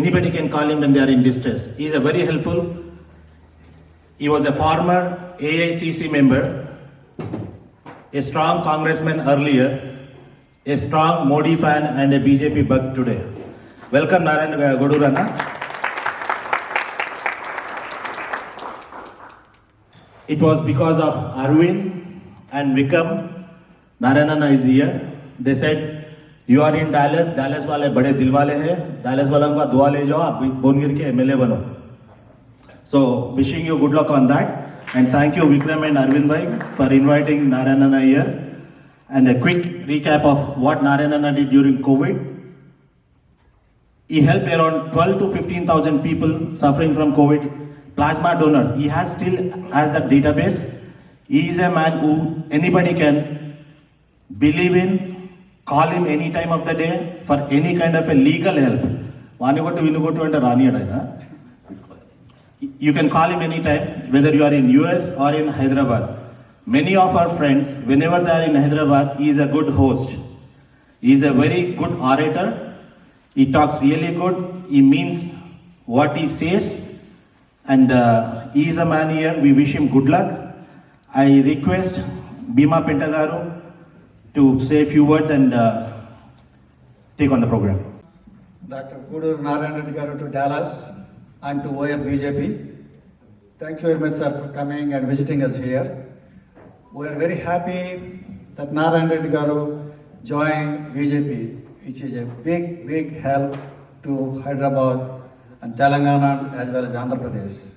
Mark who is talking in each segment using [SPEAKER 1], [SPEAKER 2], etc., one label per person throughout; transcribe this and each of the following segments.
[SPEAKER 1] anybody can call him when they are in distress. He is a very helpful. He was a former AICC member, a strong congressman earlier, a strong Modi fan and a BJP bug today. Welcome Narayan Godurana. It was because of Arvind and Vikram, Narayanana is here. They said, you are in Dallas, Dallas वाले बड़े दिल वाले हैं, Dallas वालों का दुआ ले जाओ, आप बोनगिर के MLA बनो. So wishing you good luck on that, and thank you Vikram and Arvind bhai for inviting Narayanana here. And a quick recap of what Narayanana did during COVID. He helped around 12 to 15,000 people suffering from COVID. Plasma donors. He still has that database. He is a man who anybody can believe in, call him any time of the day for any kind of a legal help. You can call him anytime, whether you are in US or in Hyderabad. Many of our friends, whenever they are in Hyderabad, he is a good host. He is a very good orator. He talks really good. He means what he says. And he is a man here. We wish him good luck. I request Bhima Pentagaru to say a few words and take on the program.
[SPEAKER 2] Dr. Kudur Narayan Reddy Garu to Dallas and to OF BJP. Thank you very much, sir, for coming and visiting us here. We are very happy that Narayan Reddy Garu joined BJP, which is a big help to Hyderabad and Telangana as well as Andhra Pradesh.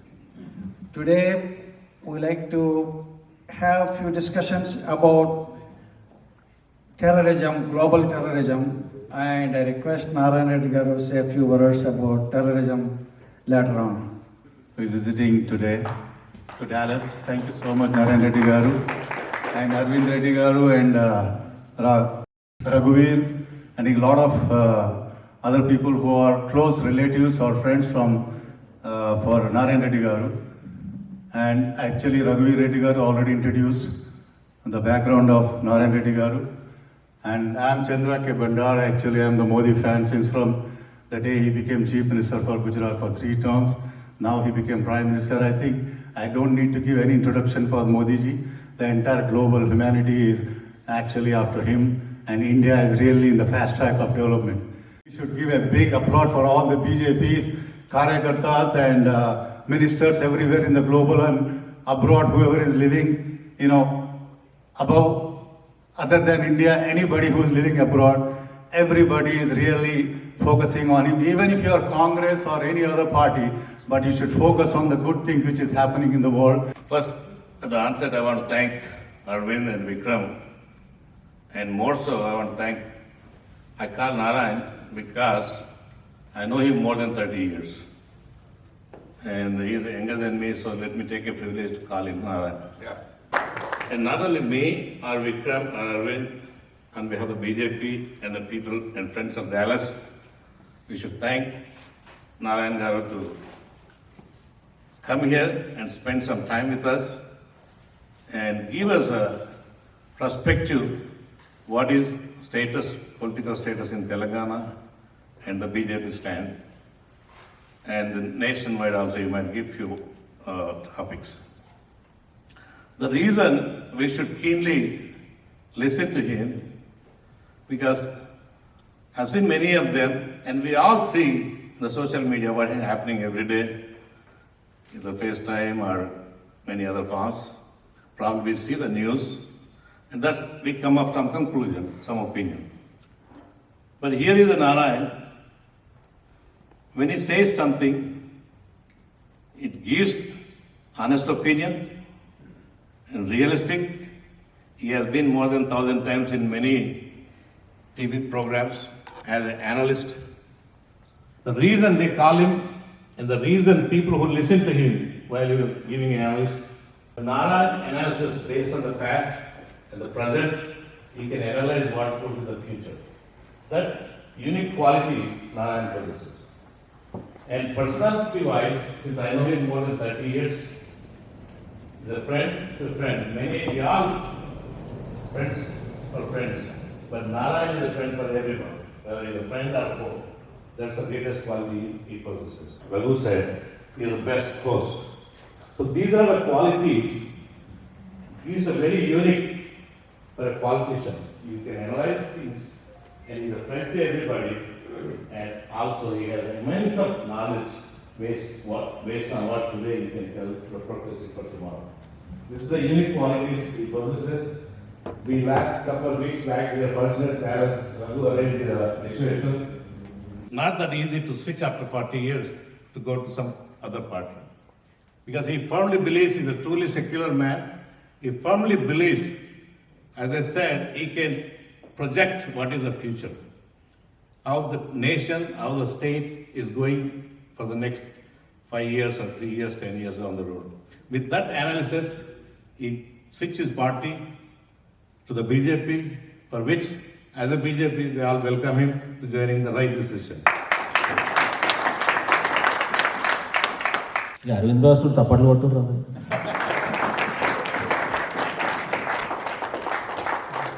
[SPEAKER 2] Today, we like to have few discussions about terrorism, global terrorism, and I request Narayan Reddy Garu to say a few words about terrorism later on.
[SPEAKER 3] We're visiting today to Dallas. Thank you so much, Narayan Reddy Garu, and Arvind Reddy Garu, and Raghuveer, and a lot of other people who are close relatives or friends from for Narayan Reddy Garu. And actually Raghuveer Reddy Garu already introduced the background of Narayan Reddy Garu. And I am Chandra K. Bandar. Actually I am the Modi fan since from the day he became Chief Minister for Gujarat for 3 terms. Now he became Prime Minister. I think I don't need to give any introduction for Modi ji. The entire global humanity is actually after him, and India is really in the fast track of development. We should give a big applaud for all the BJP's, Karyakartas and ministers everywhere in the global and abroad, whoever is living, above, other than India, anybody who is living abroad, everybody is really focusing on him. Even if you are Congress or any other party, but you should focus on the good things which is happening in the world.
[SPEAKER 4] First, at the onset, I want to thank Arvind and Vikram, and more so, I want to thank, I call Narayan because I know him more than 30 years. And he is younger than me, so let me take a privilege to call him Narayan. Yes. And not only me, or Vikram, or Arvind, on behalf of BJP and the people and friends of Dallas, we should thank Narayan Garu to come here and spend some time with us and give us a perspective what is status, political status in Telangana and the BJP stand, and nationwide also you might give few topics. The reason we should keenly listen to him, because I've seen many of them, and we all see in the social media what is happening every day, in the FaceTime or many other forms. Probably we see the news, and thus we come up some conclusion, some opinion. But here is a Narayan. When he says something, it gives honest opinion and realistic. He has been more than 1,000 times in many TV programs as an analyst. The reason they call him and the reason people who listen to him while he was giving analysis, Narayan analysis based on the past and the present, he can analyze what will be the future. That unique quality Narayan possesses. And personality-wise, since I know him more than 30 years, he's a friend to friend. We all friends for friends. But Narayan is a friend for everyone, whether he's a friend or foe. That's the greatest quality he possesses. Raghu said, he is the best host. So these are the qualities. He is a very unique for a politician. You can analyze things, and he is a friend to everybody, and also he has immense of knowledge based on what today you can tell the progress for tomorrow. This is the unique qualities he possesses. We last couple of weeks back, we are fortunate as Raghu arranged a restoration. Not that easy to switch after 40 years to go to some other party. Because he firmly believes he's a truly secular man. He firmly believes, as I said, he can project what is the future. How the nation, how the state is going for the next 5 years or 3 years, 10 years down the road. With that analysis, he switched his party to the BJP, for which, as a BJP, we all welcome him to joining the right decision.
[SPEAKER 1] Arvind boss చప్పట్లు కొట్టుర్రు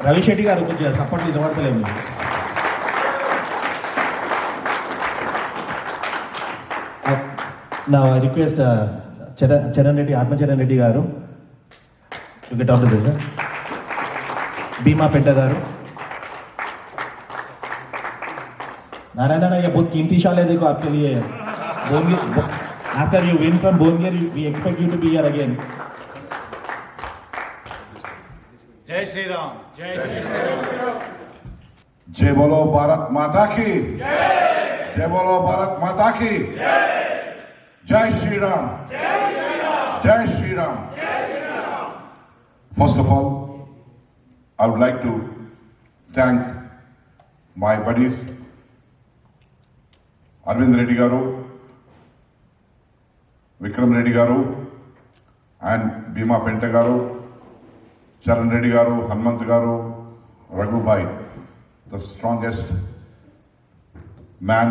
[SPEAKER 1] రవిశెట్టి గారు కొంచెం చప్పట్లు వినబడతలేదు మీకు. నా request Charan Reddy Atmacharan Reddy గారు get out this భీమా పెంట గారు नारायण ये बहुत कीमती शाल है देखो आपके लिए after you win from Bhuvneer we expect you to be here again.
[SPEAKER 5] जय श्री राम। जय श्री राम।
[SPEAKER 6] जय बोलो भारत माता की जय बोलो भारत माता की जय श्री राम जय Shri Ram. First of all, I would like to thank my buddies Arvind Reddy Garu, Vikram Reddy Garu, and Bhima Penta Garu, Charan Reddy Garu, Hanmant Garu, Raghu Bhai, the strongest man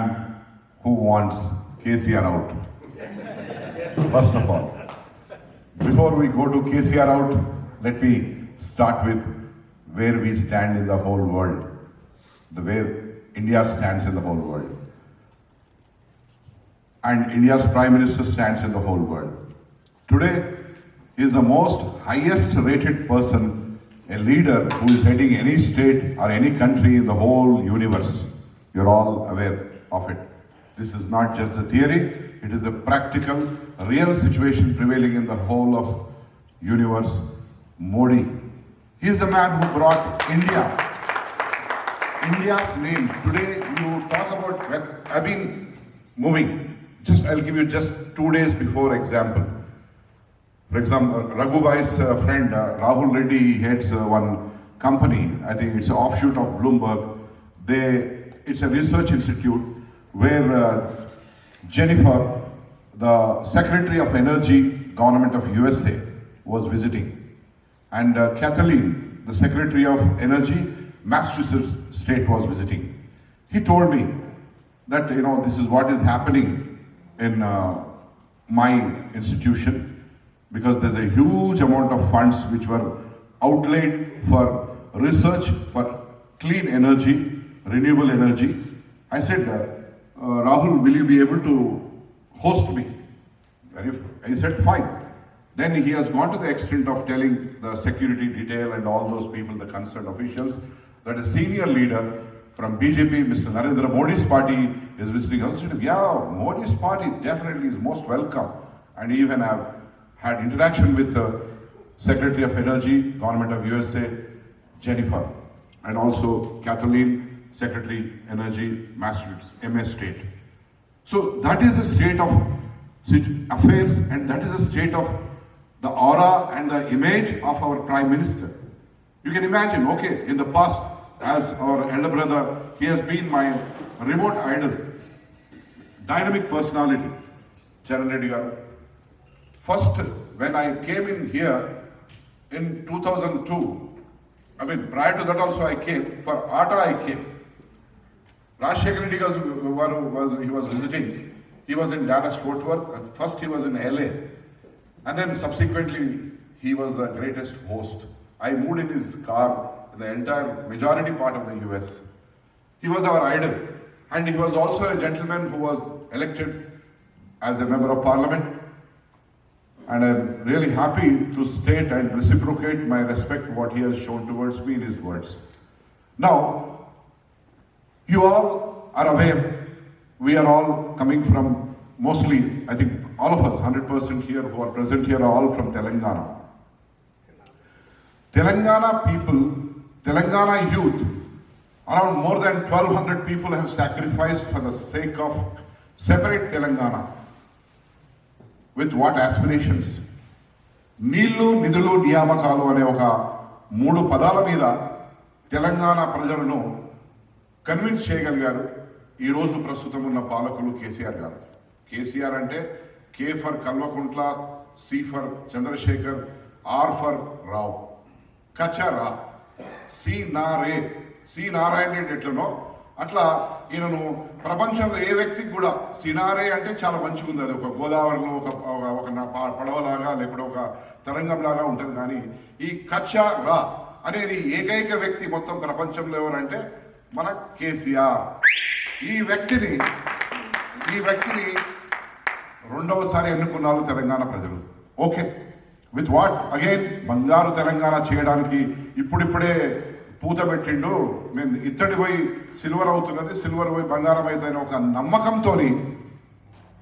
[SPEAKER 6] who wants KCR out. First of all, before we go to KCR out, let me start with where we stand in the whole world, where India stands in the whole world. And India's Prime Minister stands in the whole world. Today, he is the most highest rated person, a leader who is heading any state or any country in the whole universe. You're all aware of it. This is not just a theory, it is a practical, real situation prevailing in the whole of universe. Modi. He is the man who brought India's name. Today, you talk about, I've been moving. I'll give you just 2 days before example. For example, Raghu Bhai's friend Rahul Reddy heads one company. I think it's an offshoot of Bloomberg. It's a research institute where Jennifer, the Secretary of Energy, Government of USA, was visiting, and Kathleen, the Secretary of Energy, Massachusetts State, was visiting. He told me that this is what is happening in my institution, because there's a huge amount of funds which were outlaid for research for clean energy, renewable energy. I said, Rahul, will you be able to host me? He said, fine. Then he has gone to the extent of telling the security detail and all those people, the concerned officials, that a senior leader from BJP, Mr. Narendra Modi's party, is visiting us. Yeah, Modi's party definitely is most welcome. And even have had interaction with the Secretary of Energy, Government of USA, Jennifer, and also Kathleen, Secretary Energy, Massachusetts, MS State. So that is the state of affairs, and that is the state of the aura and the image of our Prime Minister. You can imagine, okay, in the past, as our elder brother, he has been my remote idol, dynamic personality, Charan Reddy Garu. First, when I came in here in 2002, prior to that also I came, for ATA I came. Rajshekhar Reddy he was visiting. He was in Dallas, Fort Worth. First he was in LA. And then subsequently, he was the greatest host. I moved in his car, the entire majority part of the US. He was our idol. And he was also a gentleman who was elected as a member of parliament. And I'm really happy to state and reciprocate my respect what he has shown towards me in his words. Now, you all are aware, we are all coming from, mostly, I think all of us, 100% here who are present here are all from Telangana. Telangana people, Telangana youth, around more than 1,200 people have sacrificed for the sake of separate Telangana. With what aspirations? నీళ్లు నిధులు నియామకాలు అనే ఒక 3 పదాల మీద తెలంగాణ ప్రజలను convince చేయగలిగారు ఈరోజు ప్రస్తుతం ఉన్న పాలకులు కేసీఆర్ గారు. కేసీఆర్ అంటే K for Kalvakuntla, C for Chandrashekar, R for Rao, కచరా, సి నారాయణ రెడ్డి ఎట్లనో అట్లా ఈయనను ప్రపంచంలో ఏ వ్యక్తికి కూడా సినారే అంటే చాలా మంచిగా ఉంది, అది ఒక గోదావరిలో ఒక పడవలాగా లేకపోతే ఒక తరంగంలాగా ఉంటుంది. కానీ ఈ కచ్చా రా అనేది ఏకైక వ్యక్తి మొత్తం ప్రపంచంలో ఎవరంటే మన కేసీఆర్. ఈ వ్యక్తిని రెండవసారి ఎన్నుకున్నారు తెలంగాణ ప్రజలు. ఓకే, విత్ వాట్ అగైన్ బంగారు తెలంగాణ చేయడానికి ఇప్పుడిప్పుడే పూత పెట్టిండు. నేను ఇత్తడి పోయి సిల్వర్ అవుతున్నది, సిల్వర్ పోయి బంగారం అవుతుందని ఒక నమ్మకంతో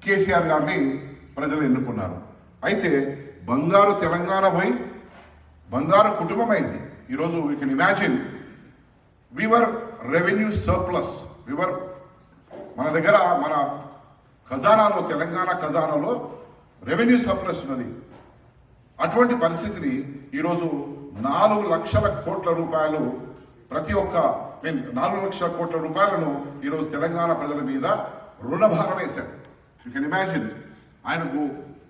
[SPEAKER 6] కేసీఆర్ గారిని ప్రజలు ఎన్నుకున్నారు. అయితే బంగారు తెలంగాణ పోయి బంగారు కుటుంబం అయింది. ఈరోజు యూ కెన్ ఇమాజిన్, వీవర్ రెవెన్యూ సర్ప్లస్, మన దగ్గర మన ఖజానాలో, తెలంగాణ ఖజానాలో రెవెన్యూ సర్ప్లస్ ఉన్నది. అటువంటి పరిస్థితిని ఈరోజు 4 లక్షల కోట్ల రూపాయలు ప్రతి ఒక్క 4 లక్షల కోట్ల రూపాయలను ఈరోజు తెలంగాణ ప్రజల మీద రుణభారం వేశాడు. యూ కెన్ ఇమాజిన్, ఆయనకు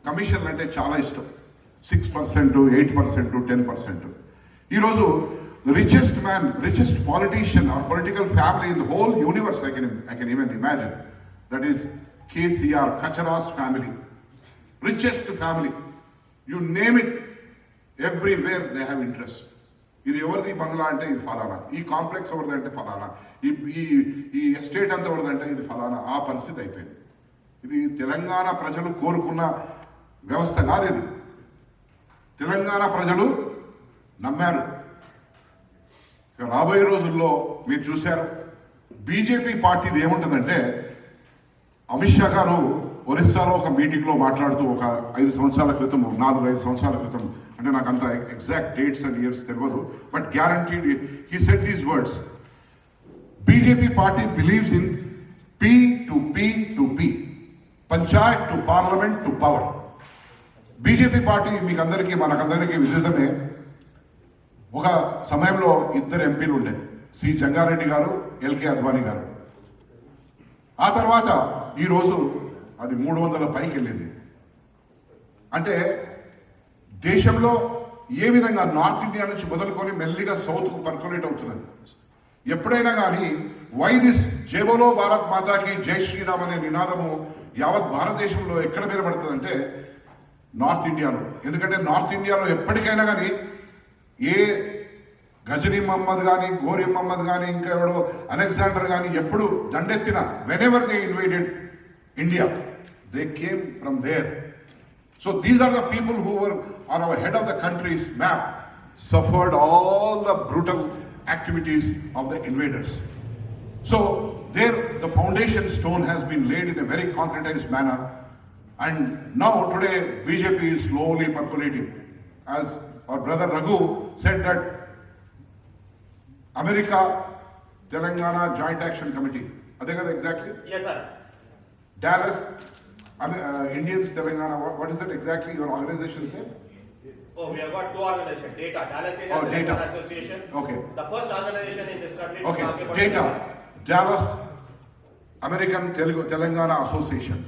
[SPEAKER 6] కమిషన్లు అంటే చాలా ఇష్టం. 6%, 8%, 10%. ఈరోజు the richest man, richest politician or political family in the whole universe, I can even imagine, that is KCR, Kachara's family. Richest family. You name it, everywhere they have interest. ఇది ఎవరిది బంగ్లా అంటే ఇది ఫలానా, ఈ కాంప్లెక్స్ ఎవరిది అంటే ఫలానా, ఈ ఎస్టేట్ అంతా ఎవరిది అంటే ఇది ఫలానా. ఆ పరిస్థితి అయిపోయింది. ఇది తెలంగాణ ప్రజలు కోరుకున్న వ్యవస్థ కాదు. ఇది తెలంగాణ ప్రజలు నమ్మారు. రాబోయే రోజుల్లో మీరు చూశారు, బీజేపీ పార్టీది ఏముంటుందంటే, అమిత్ షా గారు ఒరిస్సాలో ఒక మీటింగ్లో మాట్లాడుతూ ఒక 5 సంవత్సరాల క్రితం, 4-5 సంవత్సరాల క్రితం, అంటే నాకు అంత ఎగ్జాక్ట్ డేట్స్ అండ్ ఇయర్స్ తెలియదు, but guaranteed he said these words: BJP party believes in P to P, Panchayat to parliament to power. BJP party మీకు అందరికీ, మనకందరికీ విదితమే. ఒక సమయంలో 2 ఎంపీలు ఉండే, సి జంగారెడ్డి గారు, ఎల్కే అద్వానీ గారు. ఆ తర్వాత ఈరోజు అది 300 పైకి వెళ్ళింది. అంటే దేశంలో ఏ విధంగా నార్త్ ఇండియా నుంచి మొదలుకొని మెల్లిగా సౌత్కు పర్కులేట్ అవుతున్నది. ఎప్పుడైనా కానీ వై దిస్ జేబోలో భారత్ మాతాకి జై శ్రీరామ్ అనే నినాదము యావత్ భారతదేశంలో ఎక్కడ వినబడుతుందంటే నార్త్ ఇండియాలో. ఎందుకంటే నార్త్ ఇండియాలో ఎప్పటికైనా కానీ ఏ గజనీ మహమ్మద్ కానీ, గోరీ మహమ్మద్ కానీ, ఇంకా ఎవడో అలెగ్జాండర్ కానీ ఎప్పుడు దండెత్తిన, whenever they invaded India, they came from there. So these are the people who were on our head of the country's map, suffered all the brutal activities of the invaders. So there the foundation stone has been laid in a very concretized manner, and now today BJP is slowly percolating. As our brother Raghu said that America Telangana Joint Action Committee, are they exactly?
[SPEAKER 1] Yes, sir.
[SPEAKER 6] Dallas Indians Telangana, what is it exactly, your organization's name?
[SPEAKER 1] Oh, we have got 2 organizations, DATA, Dallas Area
[SPEAKER 6] DATA
[SPEAKER 1] Association.
[SPEAKER 6] Okay.
[SPEAKER 1] The first organization in this country to
[SPEAKER 6] Okay,
[SPEAKER 1] talk about
[SPEAKER 6] DATA, Dallas American Telangana Association.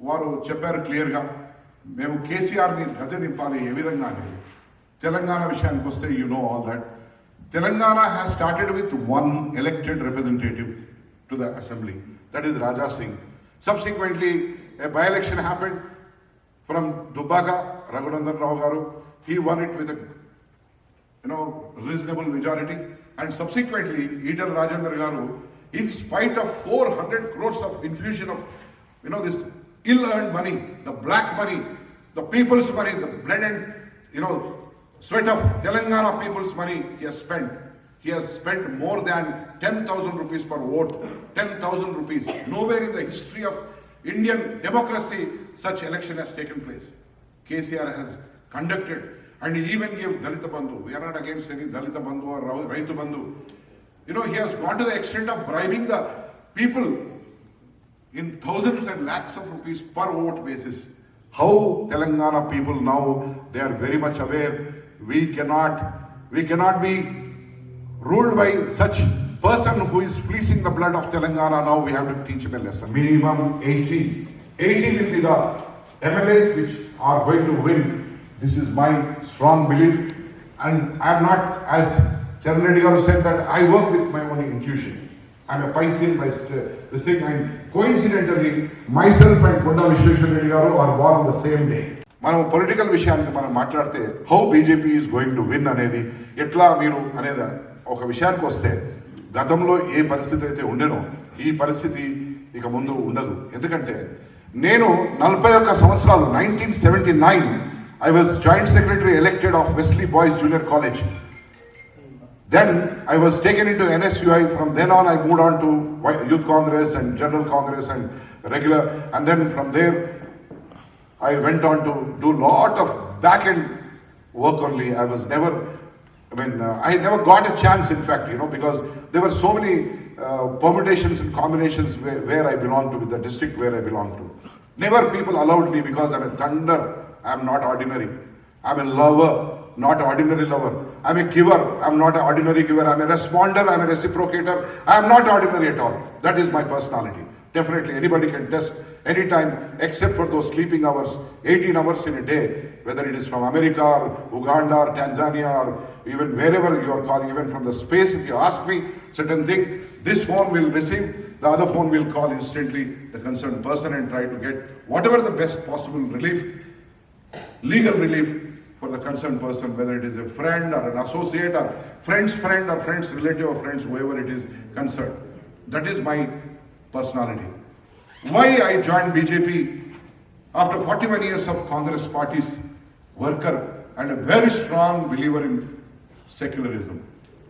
[SPEAKER 6] వారు చెప్పారు క్లియర్గా, మేము కేసీఆర్ని గద్దె నింపాలి ఏ విధంగా అనేది. తెలంగాణ విషయానికి వస్తే you know all that. Telangana has started with 1 elected representative to the assembly, that is Raja Singh. Subsequently a by-election happened from Dubbaka, Raghunandan Rao garu, he won it with a reasonable majority, and subsequently Etal Rajendra garu in spite of 400 crores of infusion of, this ill-earned money, the black money, the people's money, the blood and, sweat of Telangana people's money he has spent. He has spent more than 10,000 rupees per vote. 10,000 rupees. Nowhere in the history of Indian democracy such election has taken place. KCR has conducted and he even gave Dalita Bandhu. We are not against any Dalita Bandhu or Raitu Bandhu. He has gone to the extent of bribing the people in thousands and lakhs of rupees per vote basis. How Telangana people now, they are very much aware. We cannot be ruled by such person who is fleecing the blood of Telangana. Now we have to teach him a lesson. Minimum 80 will be the MLAs which are going to win. This is my strong belief. And I am not, as Charan Reddy Garu said, that I work with my own intuition. I am a Piscean by this thing, and coincidentally, myself and Konda Vishweshwar Reddy Garu are born on the same day. మనం political విషయానికి మనం మాట్లాడితే how BJP is going to win అనేది ఎట్లా మీరు అనేది ఒక విషయానికి వస్తే గతంలో ఏ పరిస్థితి అయితే ఉండేనో ఈ పరిస్థితి ఇక ముందు ఉండదు. ఎందుకంటే నేను 41 సంవత్సరాలు 1979 I was joint secretary elected of Wesley Boys Junior College. Then I was taken into NSUI. From then on I moved on to Youth Congress and General Congress and regular, and then from there I went on to do lot of back end work only. I never got a chance, in fact, because there were so many permutations and combinations where I belong to, with the district where I belong to. Never people allowed me because I'm a thunder. I'm not ordinary. I'm a lover, not ordinary lover. I'm a giver. I'm not an ordinary giver. I'm a responder. I'm a reciprocator. I'm not ordinary at all. That is my personality. Definitely anybody can test anytime except for those sleeping hours, 18 hours in a day, whether it is from America or Uganda or Tanzania or even wherever you are calling, even from the space. If you ask me certain thing, this phone will receive, the other phone will call instantly the concerned person and try to get whatever the best possible relief, legal relief for the concerned person, whether it is a friend or an associate or friend's friend or friend's relative or friends, whoever it is concerned. That is my personality. Why I joined BJP after 41 years of Congress party's worker and a very strong believer in secularism.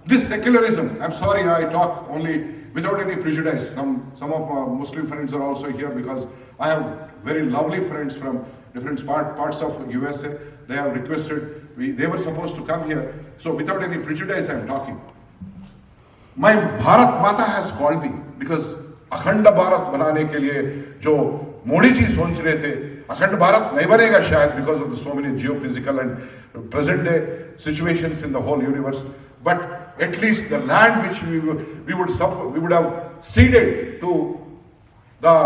[SPEAKER 6] This secularism, I'm sorry I talk only without any prejudice. Some of my Muslim friends are also here because I have very lovely friends from different parts of USA. They have requested, they were supposed to come here. So without any prejudice I'm talking. My Bharat Mata has called me because अखंड भारत बनाने के लिए जो मोदी जी सोच रहे थे, अखंड भारत नहीं बनेगा शायद because of the so many geophysical and present day situations in the whole universe, but at least the land which we would have ceded to the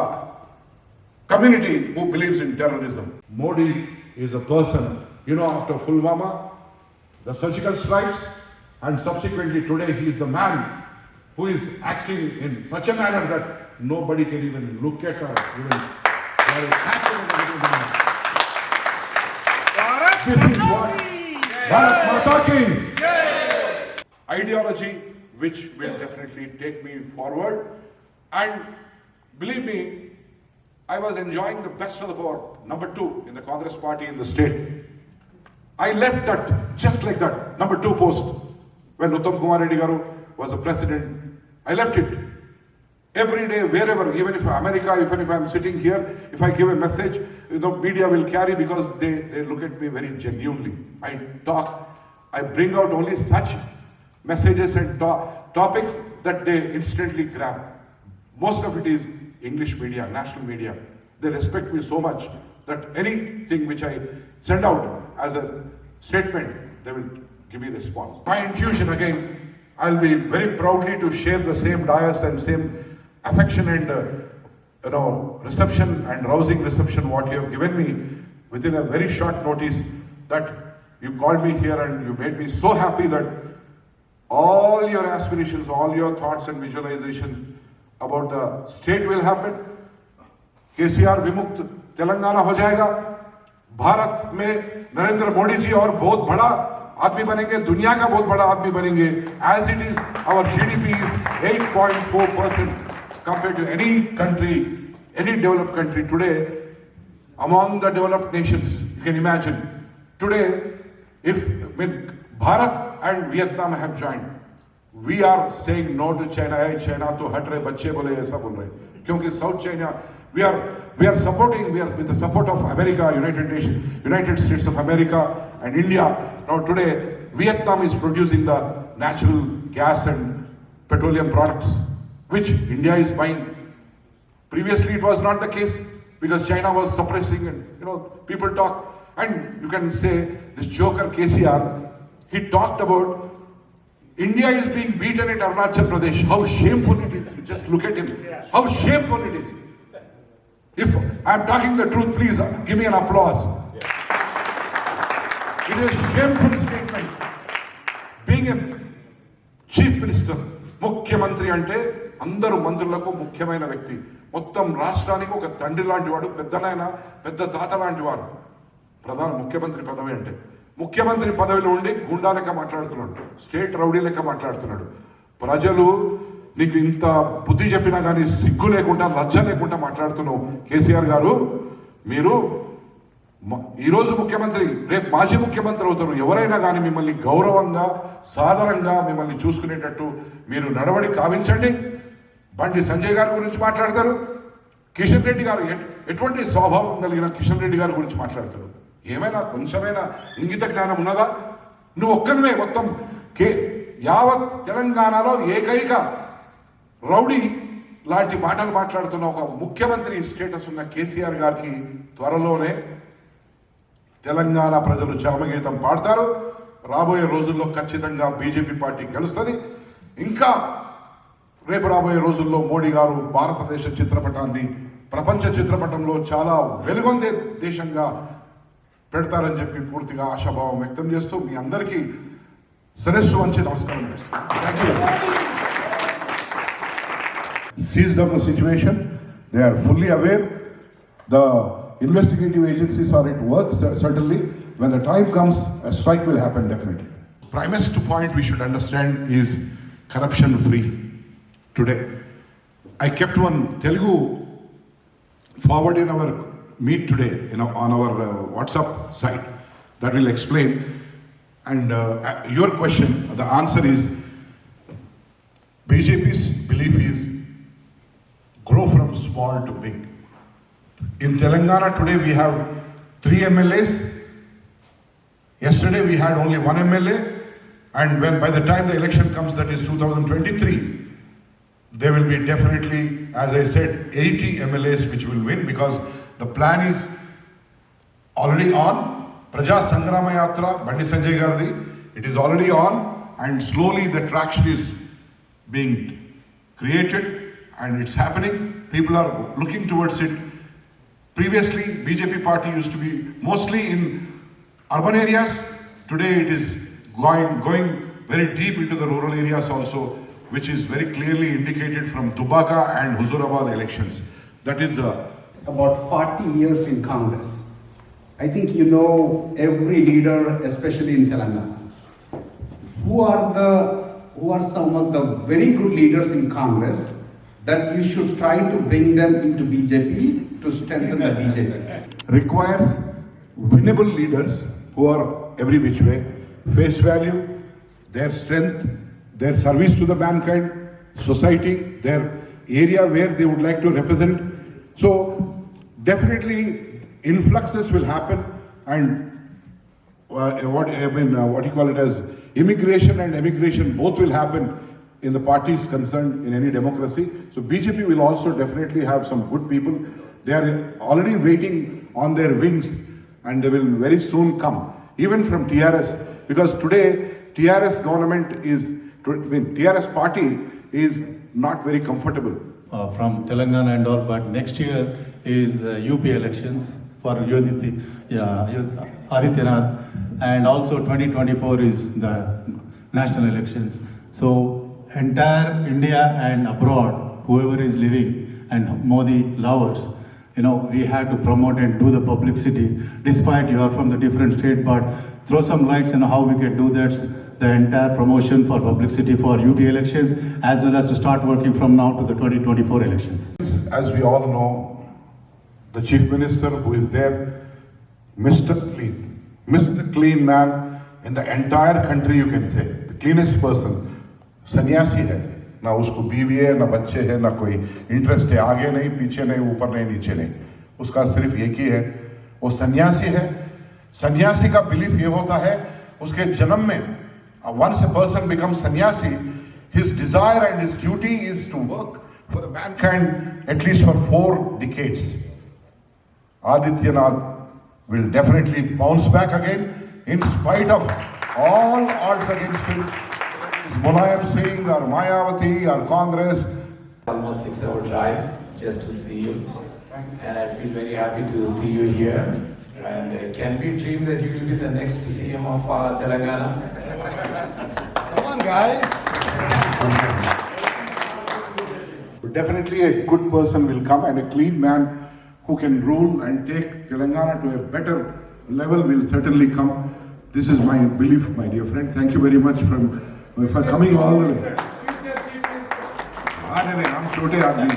[SPEAKER 6] community who believes in terrorism. Modi is a person, after Pulwama, the surgical strikes, and subsequently today he is the man who is acting in such a manner that nobody can even look at or even This is what Bharat Mata ki ideology which will definitely take me forward. And believe me, I was enjoying the best of the board, number 2 in the Congress party in the state. I left that just like that, number 2 post, when Uttam Kumar Reddy Garu was the president. I left it. Every day, wherever, even if America, even if I'm sitting here, if I give a message, media will carry because they look at me very genuinely. I talk, I bring out only such messages and topics that they instantly grab. Most of it is English media, national media. They respect me so much that anything which I send out as a statement, they will give me response. My intuition again, I'll be very proudly to share the same dais and same affection and reception and rousing reception what you have given me within a very short notice, that you called me here and you made me so happy that all your aspirations, all your thoughts and visualizations about the state will happen. KCR विमुक्त तेलंगाना हो जाएगा. भारत में नरेंद्र मोदी जी और बहुत बड़ा आदमी बनेंगे, दुनिया का बहुत बड़ा आदमी बनेंगे. As it is, our GDP is 8.4% compared to any country, any developed country today. Among the developed nations, you can imagine. Today, if when Bharat and Vietnam have joined, we are saying no to China. Hey, China to hat rahe, bacche bole aisa bol rahe. Kyunki South China, we are supporting. We are with the support of America, United States of America, and India. Now today, Vietnam is producing the natural gas and petroleum products, which India is buying. Previously, it was not the case because China was suppressing, and people talk. And you can say this joker KCR, he talked about India is being beaten at Arunachal Pradesh. How shameful it is. Just look at him. How shameful it is. If I'm talking the truth, please give me an applause. It is a shameful statement. Being a chief minister, ముఖ్యమంత్రి అంటే అందరు మంత్రులకు ముఖ్యమైన వ్యక్తి. మొత్తం రాష్ట్రానికి ఒక తండ్రి లాంటి వాడు, పెద్దనైనా పెద్ద తాత లాంటి వాడు. ప్రధాన ముఖ్యమంత్రి పదవి అంటే ముఖ్యమంత్రి పదవిలో ఉండి గుండా లెక్క మాట్లాడుతున్నాడు, స్టేట్ రౌడీ లెక్క మాట్లాడుతున్నాడు. ప్రజలు నీకు ఇంత బుద్ధి చెప్పినా కానీ సిగ్గు లేకుండా లజ్జ లేకుండా మాట్లాడుతున్నావు కేసీఆర్ గారు. మీరు ఈరోజు ముఖ్యమంత్రి, రేపు మాజీ ముఖ్యమంత్రి అవుతారు. ఎవరైనా కానీ మిమ్మల్ని గౌరవంగా సాధారణంగా మిమ్మల్ని చూసుకునేటట్టు మీరు నడవడి కావించండి. బండి సంజయ్ గారి గురించి మాట్లాడతారు, కిషన్ రెడ్డి గారు ఎటువంటి స్వభావం కలిగిన కిషన్ రెడ్డి గారి గురించి మాట్లాడతాడు. ఏమైనా కొంచెమైనా ఇంగిత జ్ఞానం ఉన్నదా? నువ్వు ఒక్కనివే మొత్తం యావత్ తెలంగాణలో ఏకైక రౌడీ లాంటి మాటలు మాట్లాడుతున్న ఒక ముఖ్యమంత్రి స్టేటస్ ఉన్న కేసీఆర్ గారికి త్వరలోనే తెలంగాణ ప్రజలు చరమగీతం పాడతారు. రాబోయే రోజుల్లో ఖచ్చితంగా బీజేపీ పార్టీ గెలుస్తుంది. ఇంకా రేపు రాబోయే రోజుల్లో మోడీ గారు భారతదేశ చిత్రపటాన్ని ప్రపంచ చిత్రపటంలో చాలా వెలుగొందే దేశంగా పెడతారని చెప్పి పూర్తిగా ఆశాభావం వ్యక్తం చేస్తూ మీ అందరికీ శిరస్సు వంచి నమస్కారం చేస్తాను. Thank you. Seized of the situation, they are fully aware. The investigative agencies are at work, certainly. When the time comes, a strike will happen definitely. Primest point we should understand is corruption free today. I kept one Telugu forward in our meet today, on our WhatsApp site that will explain. And your question, the answer is BJP's belief is grow from small to big. In Telangana today we have 3 MLAs. Yesterday we had only 1 MLA, and by the time the election comes, that is 2023, there will be definitely, as I said, 80 MLAs which will win, because the plan is already on. Praja Sangrama Yatra, Bandi Sanjay Gardi, it is already on, and slowly the traction is being created and it's happening. People are looking towards it. Previously, BJP party used to be mostly in urban areas. Today it is going very deep into the rural areas also, which is very clearly indicated from Dubaka and Huzurabad elections. That is the...
[SPEAKER 7] About 40 years in Congress. I think you know every leader, especially in Telangana. Who are some of the very good leaders in Congress that you should try to bring them into BJP to strengthen the BJP?
[SPEAKER 6] Requires winnable leaders who are every which way, face value, their strength, their service to the mankind, society, their area where they would like to represent. So definitely influxes will happen, and what you call it as immigration and emigration both will happen in the parties concerned in any democracy. So BJP will also definitely have some good people. They are already waiting on their wings, and they will very soon come, even from TRS, because today TRS TRS party is not very comfortable.
[SPEAKER 8] From Telangana and all, but next year is UP elections for Adityanath, and also 2024 is the national elections. So entire India and abroad, whoever is living and Modi lovers, we have to promote and do the publicity, despite you are from the different state, but throw some lights on how we can do that the entire promotion for publicity for UP elections, as well as to start working from now to the 2024 elections.
[SPEAKER 6] As we all know, the Chief Minister who is there, Mr. Clean man in the entire country, you can say, the cleanest person, सन्यासी है, ना उसको बीवी है, ना बच्चे हैं, ना कोई इंटरेस्ट है, आगे नहीं, पीछे नहीं, ऊपर नहीं, नीचे नहीं, उसका सिर्फ एक ही है, वो सन्यासी है. सन्यासी का बिलीफ ये होता है, उसके जन्म में, once a person becomes sannyasi, his desire and his duty is to work for the mankind at least for 4 decades. Adityanath will definitely bounce back again in spite of all odds against him. Is Mulayam Singh or Mayawati or Congress.
[SPEAKER 9] Almost 6-hour drive just to see you, and I feel very happy to see you here. And can we dream that you will be the next CM of Telangana? Come on, guys.
[SPEAKER 6] Definitely a good person will come and a clean man who can rule and take Telangana to a better level will certainly come. This is my belief, my dear friend. Thank you very much for coming all the way. I'm छोटे आदमी,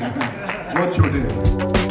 [SPEAKER 6] बहुत छोटे.